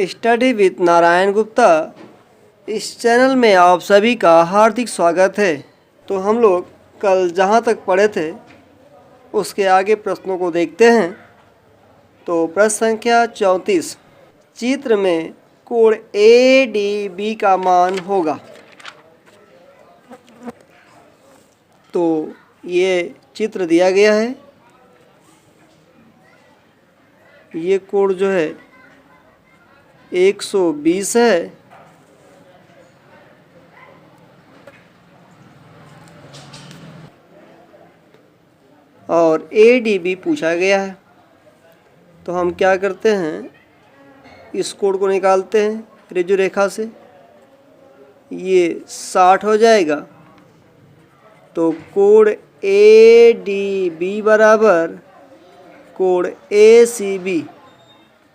Study with Narayan Gupta. इस channel में आप सभी का हार्दिक स्वागत है। तो हम लोग कल जहाँ तक पढ़े थे उसके आगे प्रश्नों को देखते हैं। तो प्रश्न संख्या 34, चित्र में कोण ADB का मान होगा। तो ये चित्र दिया गया है। ये कोण जो है 120 है और ADB पूछा गया है। तो हम क्या करते हैं, इस कोण को निकालते हैं रेजु रेखा से। ये 60 हो जाएगा। तो कोण ADB बराबर कोण ACB,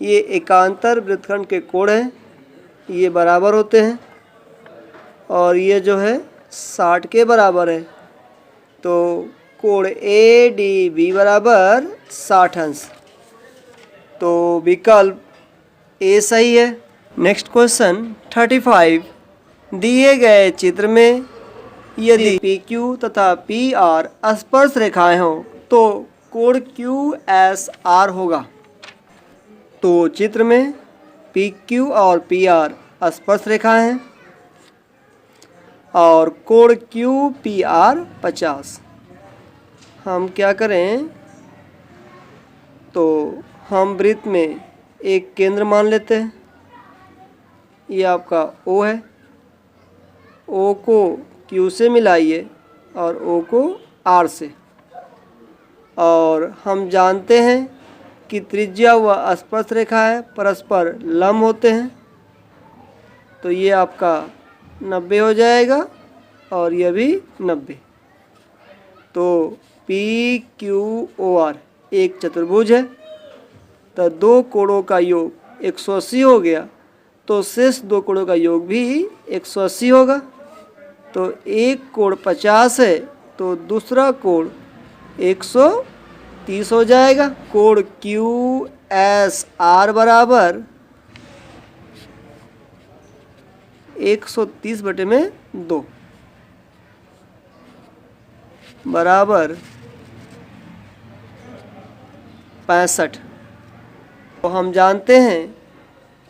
ये एकांतर वृत्तखंड के कोण हैं, ये बराबर होते हैं और ये जो है 60 के बराबर है। तो कोण ADB बराबर 60 अंश। तो विकल्प ए सही है। नेक्स्ट क्वेश्चन 35, दिए गए चित्र में यदि PQ तथा PR स्पर्श रेखाएं हों तो कोण QSR होगा। तो चित्र में PQ और PR स्पर्श रेखाएं हैं और कोण QPR 50। हम क्या करें, तो हम वृत्त में एक केंद्र मान लेते हैं। ये आपका O है। O को Q से मिलाइए और O को R से। और हम जानते हैं कि त्रिज्या व स्पर्श रेखाएं परस्पर लंब होते हैं। तो ये आपका 90 हो जाएगा और यह भी 90। तो PQOR एक चतुर्भुज है। तो दो कोणों का योग 180 हो गया, तो शेष दो कोणों का योग भी 180 होगा। तो एक कोण 50 है तो दूसरा कोण 130 हो जाएगा। कोण QSR बराबर 130/2 बराबर 65। तो हम जानते हैं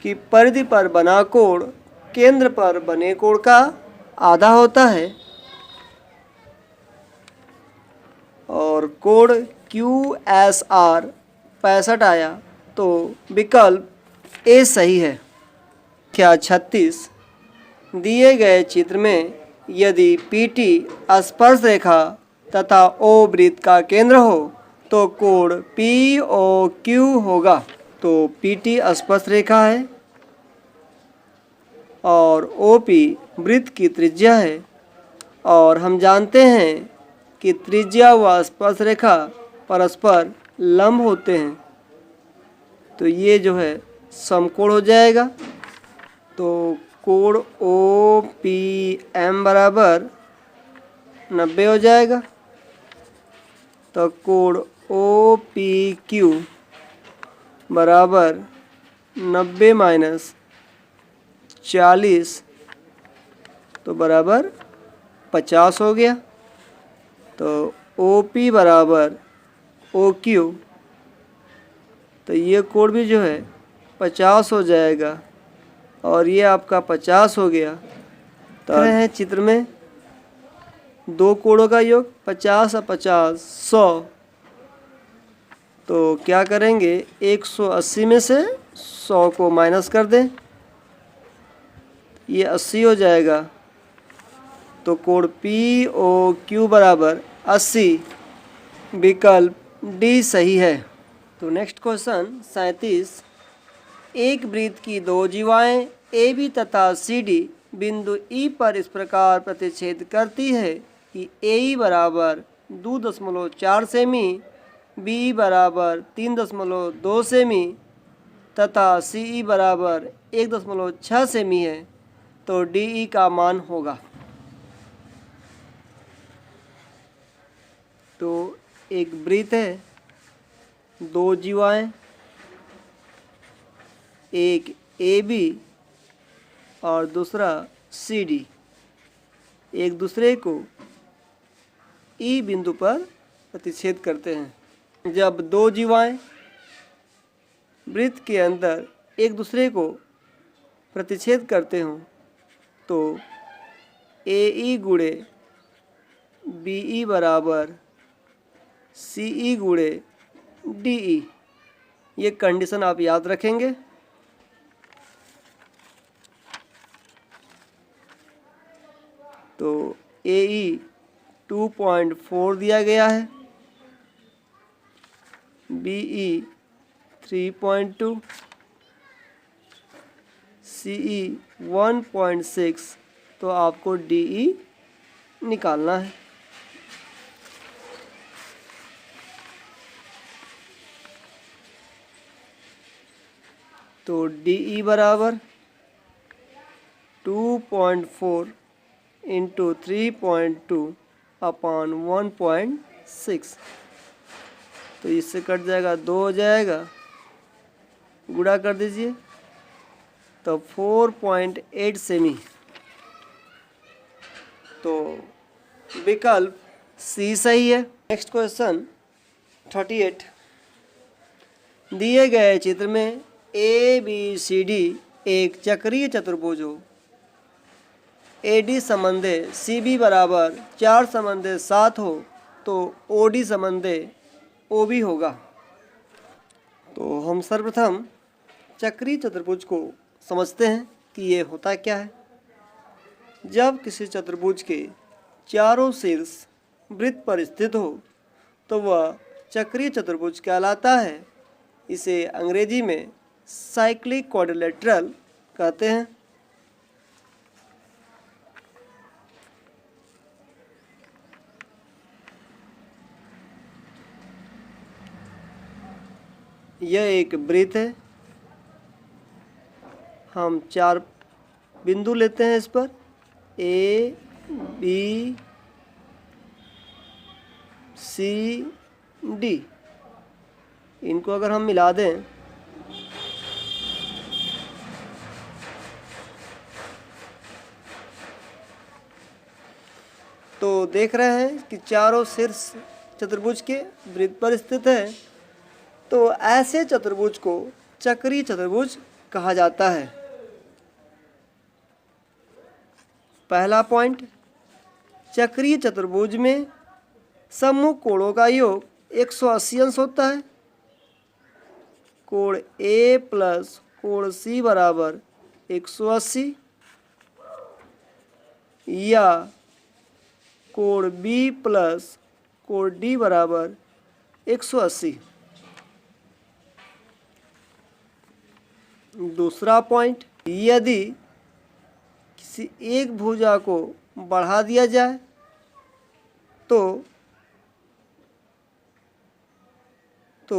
कि परिधि पर बना कोण केंद्र पर बने कोण का आधा होता है और कोण QSR 65 आया। तो विकल्प ए सही है। क्या 36, दिए गए चित्र में यदि PT स्पर्श रेखा तथा O वृत्त का केंद्र हो तो कोण POQ होगा। तो PT स्पर्श रेखा है और OP वृत्त की त्रिज्या है और हम जानते हैं कि त्रिज्या व स्पर्श रेखा परस्पर लंब होते हैं। तो ये जो है समकोण हो जाएगा। तो कोण OPM बराबर 90 हो जाएगा। तो कोण OPQ बराबर 90 - 40 तो बराबर 50 हो गया। तो OP बराबर OQ, तो ये कोण भी जो है 50 हो जाएगा और ये आपका 50 हो गया। तो हैं चित्र में दो कोणों का योग 50 और 50 100। तो क्या करेंगे, 180 में से 100 को माइनस कर दें, ये 80 हो जाएगा। तो कोण POQ बराबर 80। विकल्प डी सही है। तो नेक्स्ट क्वेश्चन 37, एक वृत्त की दो जीवाएं AB तथा CD बिंदु E पर इस प्रकार प्रतिच्छेद करती है कि AE बराबर 2.4 सेमी, B बराबर 3.2 सेमी तथा CE बराबर 1.6 सेमी है। तो DE का मान होगा। तो एक वृत्त है, दो जीवाएं, एक AB और दूसरा CD एक दूसरे को E बिंदु पर प्रतिच्छेद करते हैं। जब दो जीवाएं वृत्त के अंदर एक दूसरे को प्रतिच्छेद करते हों तो AE गुणे BE बराबर CE गुणे DE, ये कंडीशन आप याद रखेंगे। तो AE 2.4 दिया गया है, BE 3.2, CE 1.6, तो आपको DE निकालना है। तो DE बराबर 2.4 इंटू 3.2 अपॉन 1.6, तो इससे कट जाएगा, 2 हो जाएगा, गुणा कर दीजिए तो 4.8 सेमी। तो विकल्प सी सही है। नेक्स्ट क्वेश्चन 38, दिए गए चित्र में ABCD एक चक्रीय चतुर्भुज हो, AD संबंधे CB बराबर 4 संबंधे 7 हो तो OD संबंधे OB होगा। तो हम सर्वप्रथम चक्रीय चतुर्भुज को समझते हैं कि ये होता क्या है। जब किसी चतुर्भुज के चारों शीर्ष वृत्त पर स्थित हो तो वह चक्रीय चतुर्भुज कहलाता है। इसे अंग्रेजी में साइक्लिक क्वाड्रिलेटरल कहते हैं। यह एक वृत्त है, हम 4 बिंदु लेते हैं इस पर, A, B, C, D। इनको अगर हम मिला दें तो देख रहे हैं कि चारों शीर्ष चतुर्भुज के वृत्त पर स्थित है। तो ऐसे चतुर्भुज को चक्रीय चतुर्भुज कहा जाता है। पहला पॉइंट, चक्रीय चतुर्भुज में सम्मुख कोणों का योग 180 अंश होता है। कोण A प्लस कोण C बराबर 180 या कोण B प्लस कोण D बराबर 180। दूसरा पॉइंट, यदि किसी एक भुजा को बढ़ा दिया जाए तो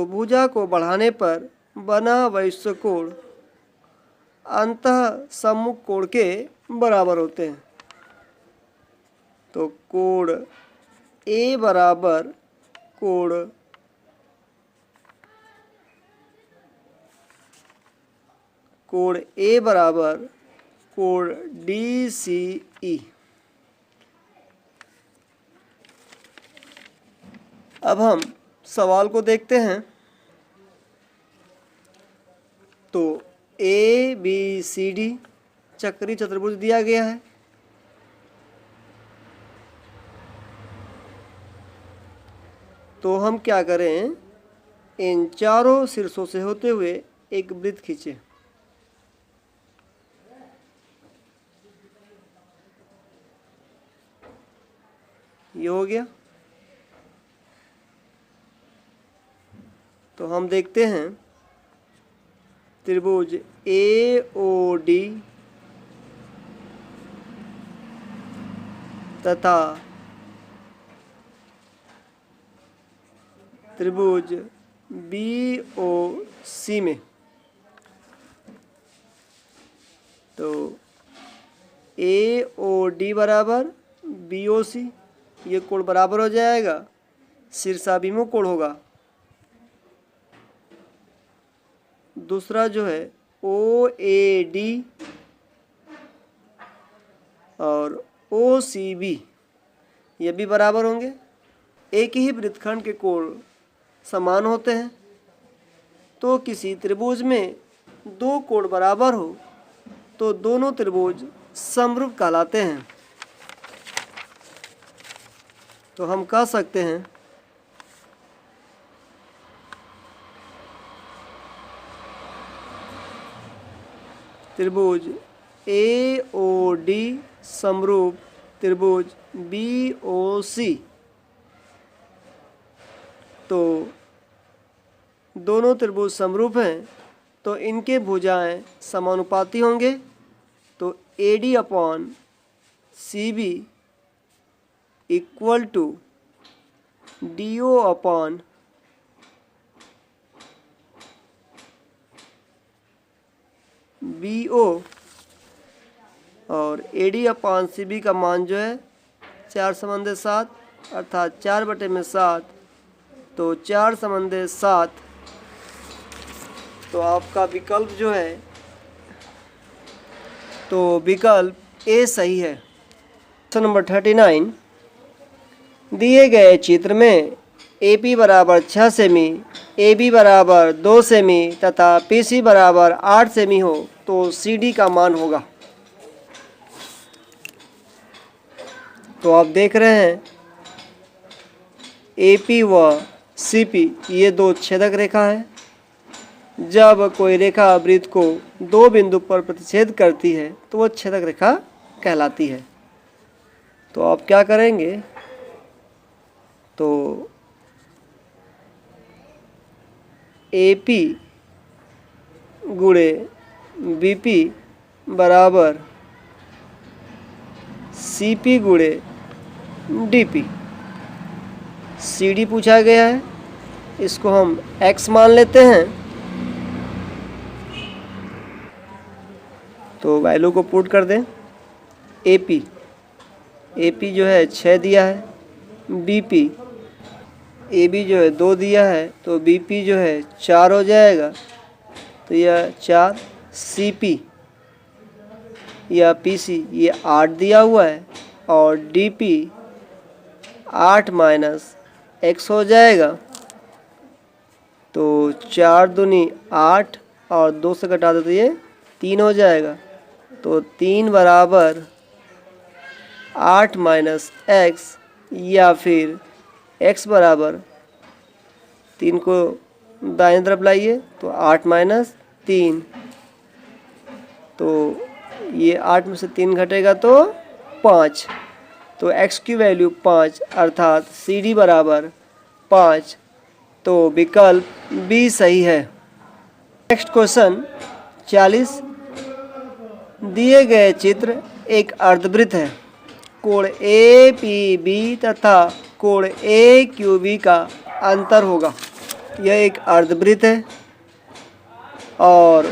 भुजा को बढ़ाने पर बना वैश्य कोण अंतः सम्मुख कोण के बराबर होते हैं। तो कोण A बराबर कोण A बराबर कोण DCE। अब हम सवाल को देखते हैं। तो ABCD चक्रीय चतुर्भुज दिया गया है। तो हम क्या करें, इन चारों शीर्षों से होते हुए एक वृत्त खींचें। ये हो गया। तो हम देखते हैं त्रिभुज AOD तथा त्रिभुज BOC में। तो AOD बराबर BOC, ये कोण बराबर हो जाएगा, शीर्षाभिमुख कोण होगा। दूसरा जो है OAD और OCB ये भी बराबर होंगे। एक ही वृत्तखंड के कोण समान होते हैं। तो किसी त्रिभुज में दो कोण बराबर हो तो दोनों त्रिभुज समरूप कहलाते हैं। तो हम कह सकते हैं त्रिभुज AOD समरूप त्रिभुज BOC। तो दोनों त्रिभुज समरूप हैं तो इनके भुजाएं समानुपाती होंगे। तो AD upon CB equal to DO upon BO और AD अपॉन CB का मान जो है 4/7 अर्थात 4/7। तो 4/7। तो आपका विकल्प जो है तो विकल्प A सही है। Question number 39। दिए गए चित्र में AP बराबर 6 सेमी, AB बराबर 2 सेमी तथा PC बराबर 8 सेमी हो तो CD का मान होगा। तो आप देख रहे हैं AP व CP ये दो छेदक रेखा है। जब कोई रेखा वृत्त को दो बिंदु पर प्रतिच्छेद करती है तो वह छेदक रेखा कहलाती है। तो आप क्या करेंगे, तो AP गुणे BP बराबर CP गुणे DP। CD पूछा गया है, इसको हम X मान लेते हैं। तो वैल्यू को पुट कर दें। AP जो है 6 दिया है, AB जो है 2 दिया है तो BP जो है 4 हो जाएगा। तो यह 4, CP या PC ये 8 दिया हुआ है और DP 8 माइनस X हो जाएगा। तो 4 दूनी 8 और 2 से घटा दो तो ये 3 हो जाएगा। तो 3 बराबर 8 माइनस X या फिर X बराबर 3 को दाहिने तरफ लाइए तो 8 माइनस 3। तो ये 8 में से 3 घटेगा तो 5। तो X की वैल्यू 5 अर्थात CD बराबर 5। तो विकल्प B सही है। Next question 40। दिए गए चित्र एक अर्धवृत्त है। कोण APB तथा कोण AQB का अंतर होगा। यह एक अर्धवृत्त है और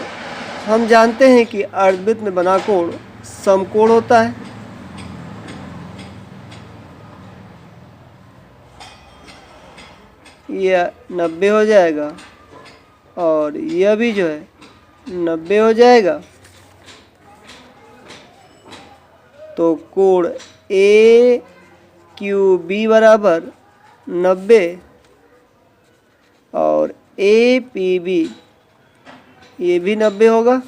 हम जानते हैं कि अर्धवृत्त में बना कोण समकोण होता है। यह 90 हो जाएगा और यह भी जो है 90 हो जाएगा। तो कोण AQB बराबर 90 और APB ये भी 90 होगा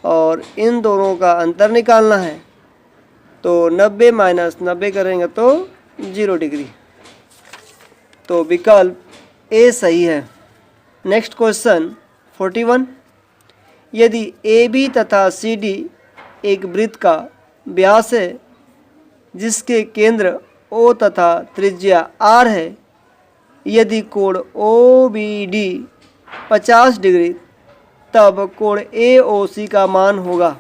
और इन दोनों का अंतर निकालना है। तो 90 माइनस 90 करेंगे तो 0 डिग्री। तो विकल्प A सही है। Next question 41। यदि AB तथा CD एक वृत्त का व्यास है जिसके केंद्र O तथा त्रिज्या R है, यदि कोण OBD 50 डिग्री तब कोण AOC का मान होगा।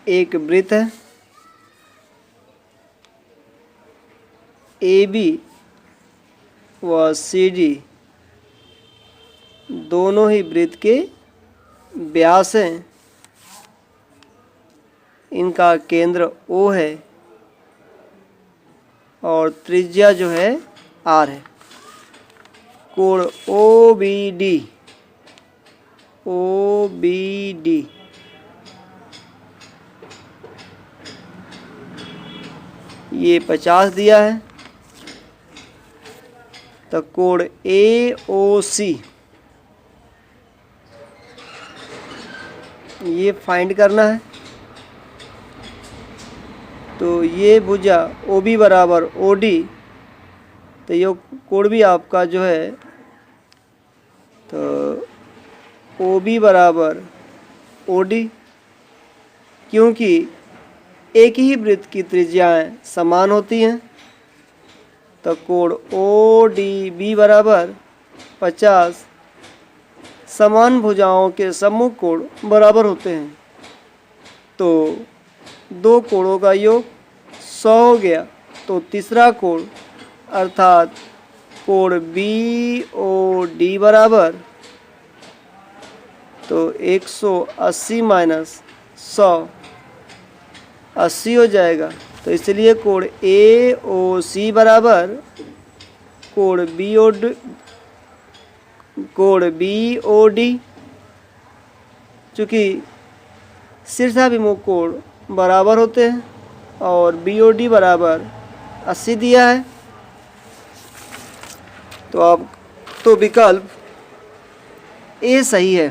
एक वृत्त है, AB व CD दोनों ही वृत्त के व्यास हैं। इनका केंद्र O है और त्रिज्या जो है R है। कोण OBD ये 50 दिया है। तो कोण AOC ये फाइंड करना है। तो ये भुजा OB बराबर OD, तो ये कोण भी आपका जो है तो OB बराबर OD, क्योंकि एक ही वृत्त की त्रिज्याएं समान होती हैं। तो कोण ODB बराबर 50, समान भुजाओं के सम्मुख कोण बराबर होते हैं। तो दो कोणों का योग 100 हो गया। तो तीसरा कोण अर्थात कोण BOD बराबर तो 180 माइनस 100 80 हो जाएगा। तो इसलिए कोण AOC बराबर कोण BOD, चूँकि शीर्षाभिमुख कोण बराबर होते हैं और BOD बराबर 80 दिया है। तो विकल्प A सही है।